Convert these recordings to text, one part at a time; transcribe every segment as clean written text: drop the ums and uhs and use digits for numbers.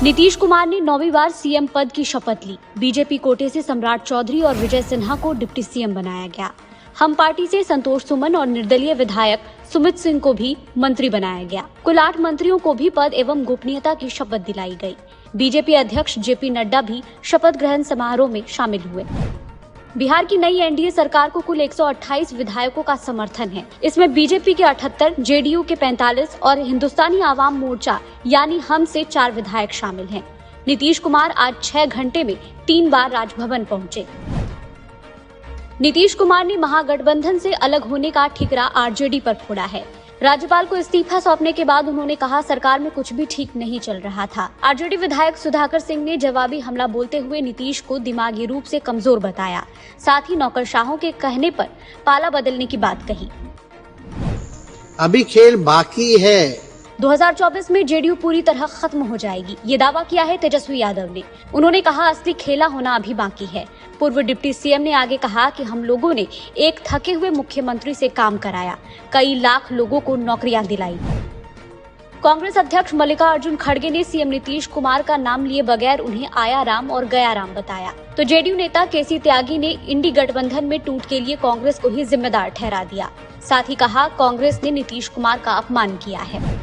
नीतीश कुमार ने 9वीं बार सीएम पद की शपथ ली। बीजेपी कोटे से सम्राट चौधरी और विजय सिन्हा को डिप्टी सीएम बनाया गया। हम पार्टी से संतोष सुमन और निर्दलीय विधायक सुमित सिंह को भी मंत्री बनाया गया। कुल 8 मंत्रियों को भी पद एवं गोपनीयता की शपथ दिलाई गई। बीजेपी अध्यक्ष जेपी नड्डा भी शपथ ग्रहण समारोह में शामिल हुए। बिहार की नई एनडीए सरकार को कुल 128 विधायकों का समर्थन है। इसमें बीजेपी के 78, जेडीयू के 45 और हिंदुस्तानी आवाम मोर्चा यानी हम से 4 विधायक शामिल हैं। नीतीश कुमार आज 6 घंटे में 3 बार राजभवन पहुंचे। नीतीश कुमार ने महागठबंधन से अलग होने का ठिकरा आरजेडी पर फोड़ा है। राज्यपाल को इस्तीफा सौंपने के बाद उन्होंने कहा, सरकार में कुछ भी ठीक नहीं चल रहा था। आरजेडी विधायक सुधाकर सिंह ने जवाबी हमला बोलते हुए नीतीश को दिमागी रूप से कमजोर बताया। साथ ही नौकरशाहों के कहने पर पाला बदलने की बात कही। अभी खेल बाकी है। 2024 में जेडीयू पूरी तरह खत्म हो जाएगी, ये दावा किया है तेजस्वी यादव ने। उन्होंने कहा, असली खेला होना अभी बाकी है। पूर्व डिप्टी सीएम ने आगे कहा कि हम लोगों ने एक थके हुए मुख्यमंत्री से काम कराया, कई लाख लोगों को नौकरियां दिलाई। कांग्रेस अध्यक्ष मल्लिकार्जुन खड़गे ने सीएम नीतीश कुमार का नाम लिए बगैर उन्हें आया राम और गया राम बताया। तो जेडीयू नेता केसी त्यागी ने इंडी गठबंधन में टूट के लिए कांग्रेस को ही जिम्मेदार ठहरा दिया। साथ ही कहा, कांग्रेस ने नीतीश कुमार का अपमान किया है।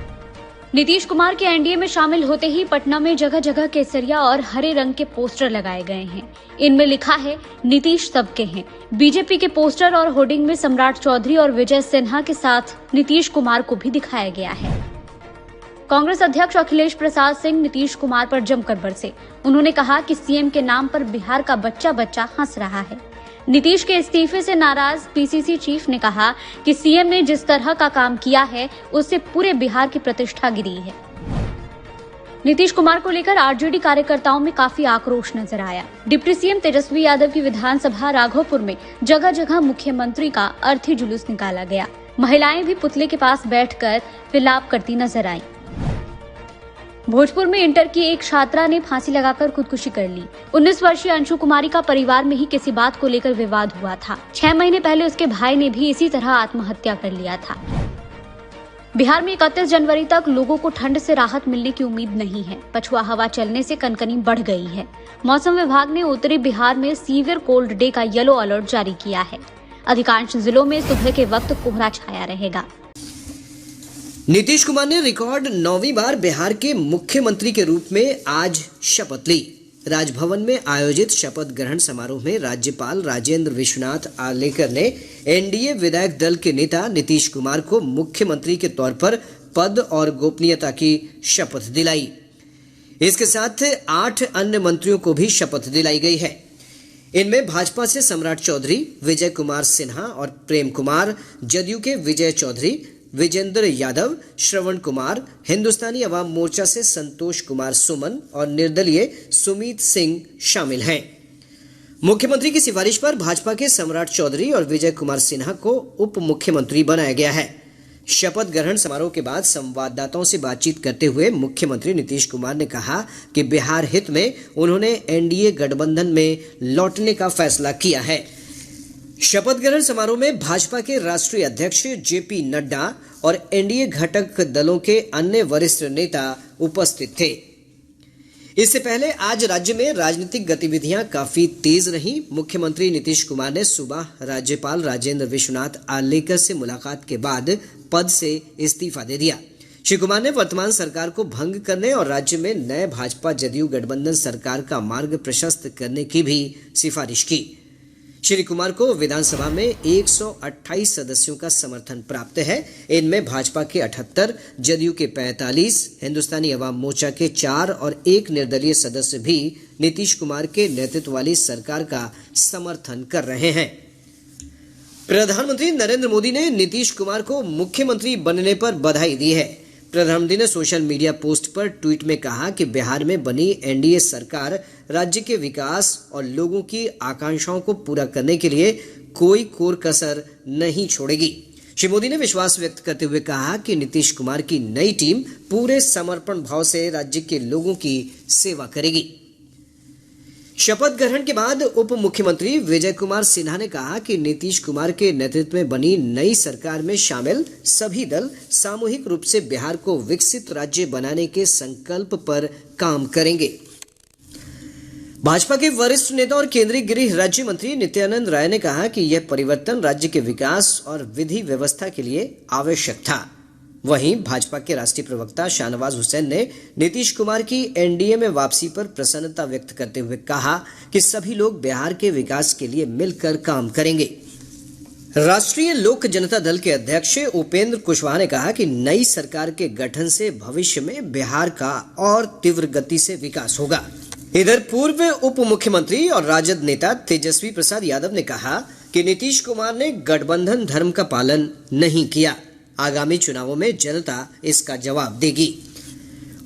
नीतीश कुमार के एनडीए में शामिल होते ही पटना में जगह जगह केसरिया और हरे रंग के पोस्टर लगाए गए हैं। इनमें लिखा है, नीतीश सबके हैं। बीजेपी के पोस्टर और होर्डिंग में सम्राट चौधरी और विजय सिन्हा के साथ नीतीश कुमार को भी दिखाया गया है। कांग्रेस अध्यक्ष अखिलेश प्रसाद सिंह नीतीश कुमार पर जमकर बरसे। उन्होंने कहा कि सीएम के नाम पर बिहार का बच्चा बच्चा हंस रहा है। नीतीश के इस्तीफे से नाराज पीसीसी चीफ ने कहा कि सीएम ने जिस तरह का काम किया है उससे पूरे बिहार की प्रतिष्ठा गिरी है। नीतीश कुमार को लेकर आरजेडी कार्यकर्ताओं में काफी आक्रोश नजर आया। डिप्टी सीएम तेजस्वी यादव की विधानसभा राघोपुर में जगह जगह मुख्यमंत्री का अर्थी जुलूस निकाला गया। महिलाएं भी पुतले के पास बैठकर विलाप करती नजर आईं। भोजपुर में इंटर की एक छात्रा ने फांसी लगाकर खुदकुशी कर ली। 19 वर्षीय अंशु कुमारी का परिवार में ही किसी बात को लेकर विवाद हुआ था। 6 महीने पहले उसके भाई ने भी इसी तरह आत्महत्या कर लिया था। बिहार में 31 जनवरी तक लोगों को ठंड से राहत मिलने की उम्मीद नहीं है। पछुआ हवा चलने से कनकनी बढ़ गई है। मौसम विभाग ने उत्तरी बिहार में सीवियर कोल्ड डे का येलो अलर्ट जारी किया है। अधिकांश जिलों में सुबह के वक्त कोहरा छाया रहेगा। नीतीश कुमार ने रिकॉर्ड 9वीं बार बिहार के मुख्यमंत्री के रूप में आज शपथ ली। राजभवन में आयोजित शपथ ग्रहण समारोह में राज्यपाल राजेंद्र विश्वनाथ आर्लेकर ने एनडीए विधायक दल के नेता नीतीश कुमार को मुख्यमंत्री के तौर पर पद और गोपनीयता की शपथ दिलाई। इसके साथ 8 अन्य मंत्रियों को भी शपथ दिलाई गई है। इनमें भाजपा से सम्राट चौधरी, विजय कुमार सिन्हा और प्रेम कुमार, जदयू के विजय चौधरी, विजेंद्र यादव, श्रवण कुमार, हिंदुस्तानी अवाम मोर्चा से संतोष कुमार सुमन और निर्दलीय सुमित सिंह शामिल हैं। मुख्यमंत्री की सिफारिश पर भाजपा के सम्राट चौधरी और विजय कुमार सिन्हा को उप मुख्यमंत्री बनाया गया है। शपथ ग्रहण समारोह के बाद संवाददाताओं से बातचीत करते हुए मुख्यमंत्री नीतीश कुमार ने कहा कि बिहार हित में उन्होंने एनडीए गठबंधन में लौटने का फैसला किया है। शपथ ग्रहण समारोह में भाजपा के राष्ट्रीय अध्यक्ष जेपी नड्डा और एनडीए घटक दलों के अन्य वरिष्ठ नेता उपस्थित थे। इससे पहले आज राज्य में राजनीतिक गतिविधियां काफी तेज रहीं। मुख्यमंत्री नीतीश कुमार ने सुबह राज्यपाल राजेंद्र विश्वनाथ आर्लेकर से मुलाकात के बाद पद से इस्तीफा दे दिया। श्री कुमार ने वर्तमान सरकार को भंग करने और राज्य में नए भाजपा जदयू गठबंधन सरकार का मार्ग प्रशस्त करने की भी सिफारिश की। श्री कुमार को विधानसभा में 128 सदस्यों का समर्थन प्राप्त है। इनमें भाजपा के 78, जदयू के 45, हिंदुस्तानी अवाम मोर्चा के 4 और 1 निर्दलीय सदस्य भी नीतीश कुमार के नेतृत्व वाली सरकार का समर्थन कर रहे हैं। प्रधानमंत्री नरेंद्र मोदी ने नीतीश कुमार को मुख्यमंत्री बनने पर बधाई दी है। प्रधानमंत्री ने सोशल मीडिया पोस्ट पर ट्वीट में कहा कि बिहार में बनी एनडीए सरकार राज्य के विकास और लोगों की आकांक्षाओं को पूरा करने के लिए कोई कोर कसर नहीं छोड़ेगी। श्री मोदी ने विश्वास व्यक्त करते हुए कहा कि नीतीश कुमार की नई टीम पूरे समर्पण भाव से राज्य के लोगों की सेवा करेगी। शपथ ग्रहण के बाद उप मुख्यमंत्री विजय कुमार सिन्हा ने कहा कि नीतीश कुमार के नेतृत्व में बनी नई सरकार में शामिल सभी दल सामूहिक रूप से बिहार को विकसित राज्य बनाने के संकल्प पर काम करेंगे। भाजपा के वरिष्ठ नेता और केंद्रीय गृह राज्य मंत्री नित्यानंद राय ने कहा कि यह परिवर्तन राज्य के विकास और विधि व्यवस्था के लिए आवश्यक था। वहीं भाजपा के राष्ट्रीय प्रवक्ता शाहनवाज हुसैन ने नीतीश कुमार की एनडीए में वापसी पर प्रसन्नता व्यक्त करते हुए कहा कि सभी लोग बिहार के विकास के लिए मिलकर काम करेंगे। राष्ट्रीय लोक जनता दल के अध्यक्ष उपेंद्र कुशवाहा ने कहा कि नई सरकार के गठन से भविष्य में बिहार का और तीव्र गति से विकास होगा। इधर पूर्व उप मुख्यमंत्री और राजद नेता तेजस्वी प्रसाद यादव ने कहा कि नीतीश कुमार ने गठबंधन धर्म का पालन नहीं किया। आगामी चुनावों में जनता इसका जवाब देगी।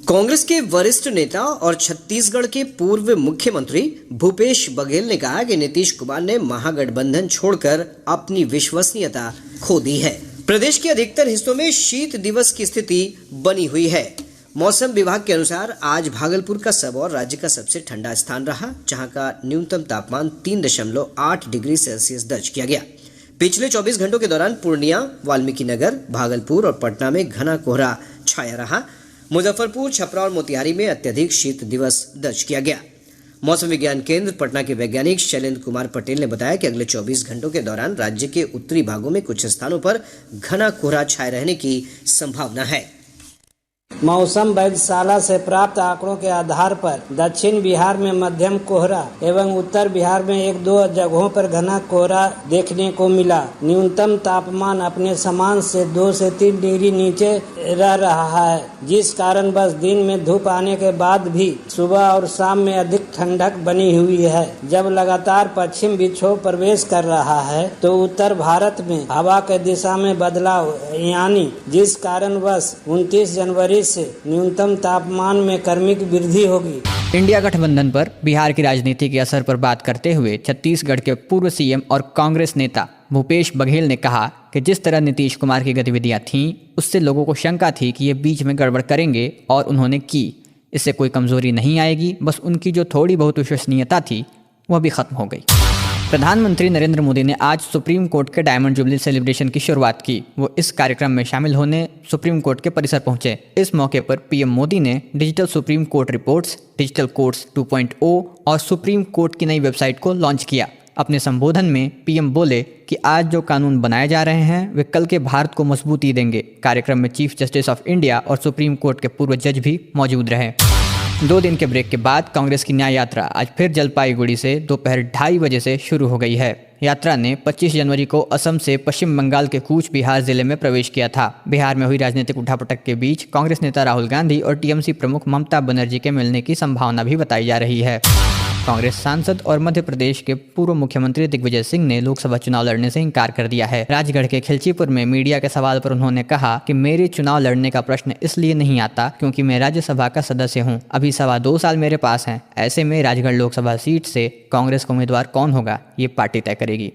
कांग्रेस के वरिष्ठ नेता और छत्तीसगढ़ के पूर्व मुख्यमंत्री भूपेश बघेल ने कहा कि नीतीश कुमार ने महागठबंधन छोड़कर अपनी विश्वसनीयता खो दी है। प्रदेश के अधिकतर हिस्सों में शीत दिवस की स्थिति बनी हुई है। मौसम विभाग के अनुसार आज भागलपुर का सबौर राज्य का सबसे ठंडा स्थान रहा, जहां का न्यूनतम तापमान 3.8 डिग्री सेल्सियस दर्ज किया गया। पिछले 24 घंटों के दौरान पूर्णिया, वाल्मीकि नगर, भागलपुर और पटना में घना कोहरा छाया रहा। मुजफ्फरपुर, छपरा और मोतिहारी में अत्यधिक शीत दिवस दर्ज किया गया। मौसम विज्ञान केंद्र पटना के वैज्ञानिक शैलेंद्र कुमार पटेल ने बताया कि अगले 24 घंटों के दौरान राज्य के उत्तरी भागों में कुछ स्थानों पर घना कोहरा छाए रहने की संभावना है। मौसम वेधशाला से प्राप्त आंकड़ों के आधार पर दक्षिण बिहार में मध्यम कोहरा एवं उत्तर बिहार में 1-2 जगहों पर घना कोहरा देखने को मिला। न्यूनतम तापमान अपने समान से 2 से 3 डिग्री नीचे रह रहा है, जिस कारण बस दिन में धूप आने के बाद भी सुबह और शाम में अधिक ठंडक बनी हुई है। जब लगातार पश्चिम विक्षोभ प्रवेश कर रहा है तो उत्तर भारत में हवा के दिशा में बदलाव यानी जिस कारण बस 29 जनवरी से न्यूनतम तापमान में क्रमिक वृद्धि होगी। इंडिया गठबंधन पर बिहार की राजनीति के असर पर बात करते हुए छत्तीसगढ़ के पूर्व सीएम और कांग्रेस नेता भूपेश बघेल ने कहा कि जिस तरह नीतीश कुमार की गतिविधियां थीं, उससे लोगों को शंका थी कि ये बीच में गड़बड़ करेंगे और उन्होंने की। इससे कोई कमजोरी नहीं आएगी, बस उनकी जो थोड़ी बहुत विश्वसनीयता थी वह भी खत्म हो गई। प्रधानमंत्री नरेंद्र मोदी ने आज सुप्रीम कोर्ट के डायमंड जुबली सेलिब्रेशन की शुरुआत की। वो इस कार्यक्रम में शामिल होने सुप्रीम कोर्ट के परिसर पहुंचे। इस मौके पर पीएम मोदी ने digital supreme court reports, digital courts 2.0 और सुप्रीम कोर्ट की नई वेबसाइट को लॉन्च किया। अपने संबोधन में पीएम बोले कि आज जो कानून बनाए जा रहे हैं वे कल के भारत को मजबूती देंगे। कार्यक्रम में चीफ जस्टिस ऑफ इंडिया और सुप्रीम कोर्ट के पूर्व जज भी मौजूद रहे। 2 दिन के ब्रेक के बाद कांग्रेस की न्याय यात्रा आज फिर जलपाईगुड़ी से दोपहर 2:30 बजे से शुरू हो गई है। यात्रा ने 25 जनवरी को असम से पश्चिम बंगाल के कूच बिहार जिले में प्रवेश किया था। बिहार में हुई राजनीतिक उठापटक के बीच कांग्रेस नेता राहुल गांधी और टीएमसी प्रमुख ममता बनर्जी के मिलने की संभावना भी बताई जा रही है। कांग्रेस सांसद और मध्य प्रदेश के पूर्व मुख्यमंत्री दिग्विजय सिंह ने लोकसभा चुनाव लड़ने से इंकार कर दिया है। राजगढ़ के खिलचीपुर में मीडिया के सवाल पर उन्होंने कहा कि मेरे चुनाव लड़ने का प्रश्न इसलिए नहीं आता क्योंकि मैं राज्यसभा का सदस्य हूं। अभी 2.25 साल मेरे पास हैं। ऐसे में राजगढ़ लोकसभा सीट से कांग्रेस का उम्मीदवार कौन होगा, ये पार्टी तय करेगी।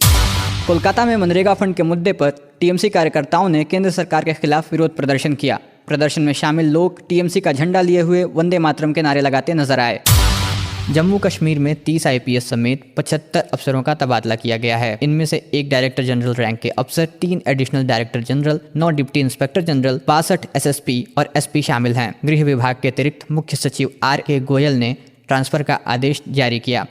कोलकाता में मनरेगा फंड के मुद्दे पर टीएमसी कार्यकर्ताओं ने केंद्र सरकार के खिलाफ विरोध प्रदर्शन किया। प्रदर्शन में शामिल लोग टीएमसी का झंडा लिए हुए वंदे मातरम के नारे लगाते नजर आए। जम्मू कश्मीर में 30 आईपीएस समेत 75 अफसरों का तबादला किया गया है। इनमें से 1 डायरेक्टर जनरल रैंक के अफसर, 3 additional director general, 9 deputy inspector general, 62 SSP और एसपी शामिल हैं। गृह विभाग के अतिरिक्त मुख्य सचिव आर.के. गोयल ने ट्रांसफर का आदेश जारी किया।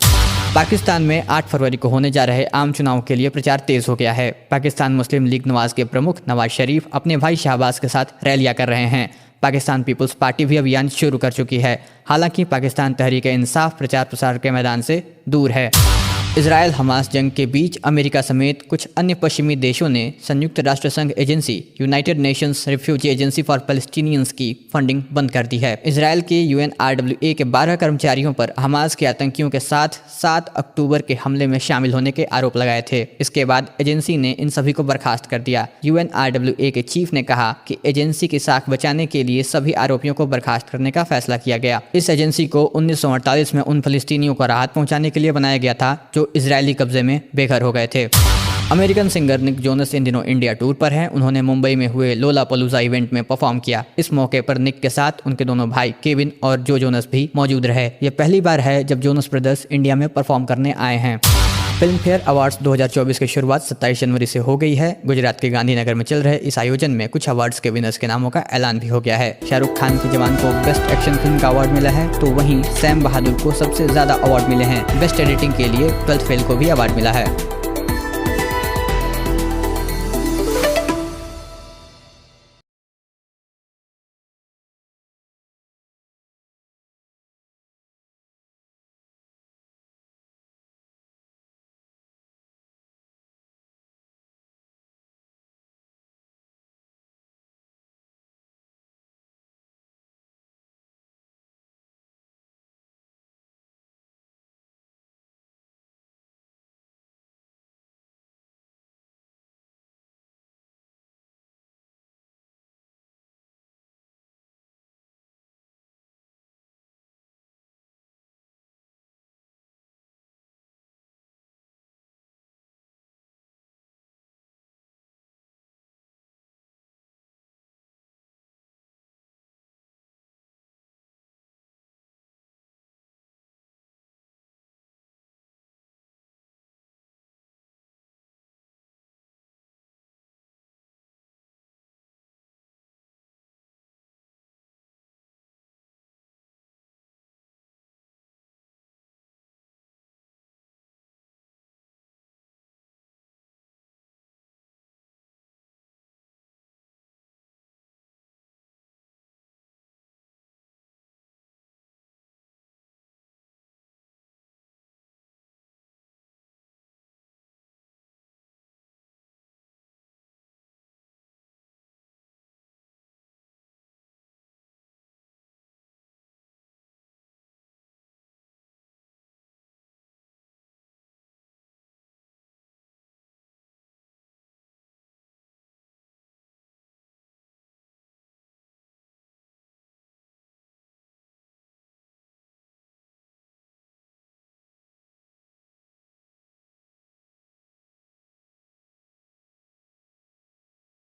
पाकिस्तान में 8 फरवरी को होने जा रहे आम चुनाव के लिए प्रचार तेज हो गया है। पाकिस्तान मुस्लिम लीग नवाज के प्रमुख नवाज शरीफ अपने भाई शहबाज के साथ रैलियां कर रहे हैं। पाकिस्तान पीपुल्स पार्टी भी अभियान शुरू कर चुकी है। हालांकि पाकिस्तान तहरीक इंसाफ प्रचार प्रसार के मैदान से दूर है। इजराइल हमास जंग के बीच अमेरिका समेत कुछ अन्य पश्चिमी देशों ने संयुक्त राष्ट्र संघ agency United Nations refugee agency for Palestinians की फंडिंग बंद कर दी है। इजराइल के UNRWA के 12 कर्मचारियों पर हमास के आतंकियों के साथ 7 अक्टूबर के हमले में शामिल होने के आरोप लगाए थे। इसके बाद एजेंसी ने इन सभी को बर्खास्त कर दिया। UNRWA के चीफ ने कहा कि एजेंसी की साख बचाने के लिए सभी आरोपियों को बर्खास्त करने का फैसला किया गया। इस एजेंसी को 1948 में उन फलस्तीनियों को राहत पहुंचाने के लिए बनाया गया था जो इजरायली कब्जे में बेघर हो गए थे। अमेरिकन सिंगर निक जोनस इन दिनों इंडिया टूर पर हैं। उन्होंने मुंबई में हुए लोलापलूजा इवेंट में परफॉर्म किया। इस मौके पर निक के साथ उनके दोनों भाई केविन और जो जोनस भी मौजूद रहे। यह पहली बार है जब जोनस ब्रदर्स इंडिया में परफॉर्म करने आए हैं। फिल्म फेयर अवार्ड्स 2024 की शुरुआत 27 जनवरी से हो गई है। गुजरात के गांधीनगर में चल रहे इस आयोजन में कुछ अवार्ड्स के विनर्स के नामों का ऐलान भी हो गया है। शाहरुख खान की जवान को बेस्ट एक्शन फिल्म का अवार्ड मिला है, तो वहीं सैम बहादुर को सबसे ज्यादा अवार्ड मिले हैं। बेस्ट एडिटिंग के लिए 12th फेल को भी अवार्ड मिला है।